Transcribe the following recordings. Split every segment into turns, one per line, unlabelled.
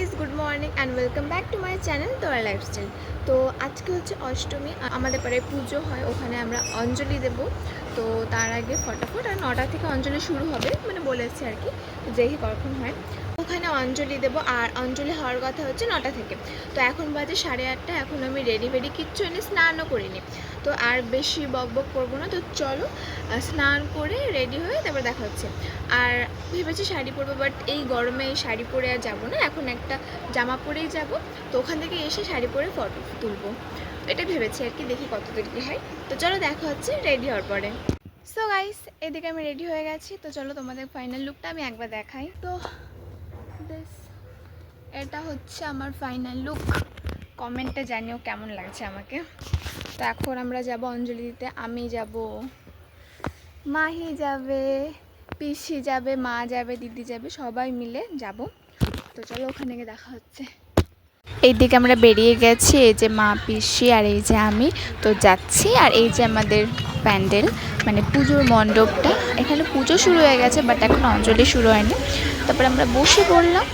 Guys, good morning and welcome back to my channel তোরা lifestyle. তো আজকে হচ্ছে অষ্টমী, আমাদের পাড়ায় পুজো হয়, ওখানে আমরা অঞ্জলি দেব। তো তার আগে ফটাফট আর 9টা থেকে অঞ্জলি শুরু হবে, মানে বলেছে আর কি, যেই কখন হয় ওখানে অঞ্জলি দেবো। আর অঞ্জলি হওয়ার কথা হচ্ছে 9টা থেকে। তো এখন বাজে 8:30, এখন আমি রেডি কিচ্ছু এনে স্নানও করিনি। তো আর বেশি বক বক করবো না, তো চলো স্নান করে রেডি হয়ে তারপর দেখা হচ্ছে। আর ভেবেছি শাড়ি পরবো, বাট এই গরমে এই শাড়ি পরে আর যাবো না, এখন একটা জামা পরেই যাব। তো ওখান থেকে এসে শাড়ি পরে ফটো তুলবো, এটা ভেবেছি আর কি, দেখি কত দূর কী হয়। তো চলো দেখা হচ্ছে রেডি হওয়ার পরে। সো গাইস, এদিকে আমি রেডি হয়ে গেছি, তো চলো তোমাদের ফাইনাল লুকটা আমি একবার দেখাই। তো এটা হচ্ছে আমার ফাইনাল লুক, কমেন্টে জানিও কেমন লাগছে আমাকে। তো এখন আমরা যাব অঞ্জলি দিতে, আমি যাব, মাহি যাবে, পিসি যাবে, মা যাবে, দিদি যাবে, সবাই মিলে যাব। তো চলো ওখানে গিয়ে দেখা হচ্ছে। এই দিকে আমরা বেরিয়ে গেছি, এই যে মা, পিসি আর এই যে আমি তো যাচ্ছি। আর এই যে আমাদের প্যান্ডেল, মানে পুজোর মণ্ডপটা, এখানে পুজো শুরু হয়ে গেছে বাট এখন অঞ্জলি শুরু হয়নি। তারপরে আমরা বসে পড়লাম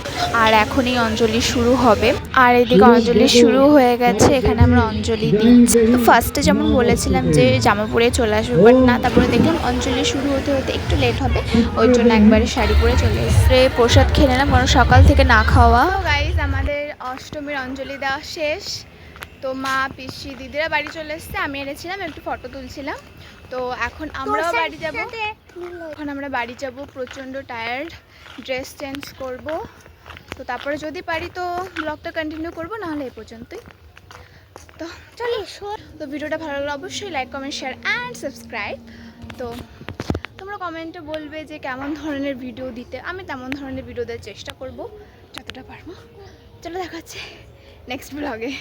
আর এখনই অঞ্জলি শুরু হবে। আর এদিকে অঞ্জলি শুরু হয়ে গেছে, এখানে আমরা অঞ্জলি দিচ্ছি। তো ফার্স্টে যেমন বলেছিলাম যে জামা পরে চলে আসবো, বাট না, তারপরে দেখলাম অঞ্জলি শুরু হতে হতে একটু লেট হবে, ওই জন্য একবারে শাড়ি পরে চলে এসে প্রসাদ খেয়ে নিলাম, কারণ সকাল থেকে না খাওয়া। গাইজ, আমাদের অষ্টমীর অঞ্জলি দেওয়া শেষ। তো মা, পিসি, দিদিরা বাড়ি চলে এসছে, আমি এনেছিলাম, একটু ফটো তুলছিলাম। তো এখন আমরাও বাড়ি যাব। এখন আমরা বাড়ি যাব, প্রচণ্ড টায়ার্ড, ড্রেস চেঞ্জ করব। তো তারপরে যদি পারি তো ব্লগটা কন্টিনিউ করবো, নাহলে এই পর্যন্তই। তো চলো, তো ভিডিওটা ভালো লাগলে অবশ্যই like, comment, share and subscribe. তো তোমরা কমেন্টে বলবে যে কেমন ধরনের ভিডিও দিতে, আমি তেমন ধরনের ভিডিও দেওয়ার চেষ্টা করব যতটা পারবো। চলো দেখা হচ্ছে নেক্সট ব্লগে।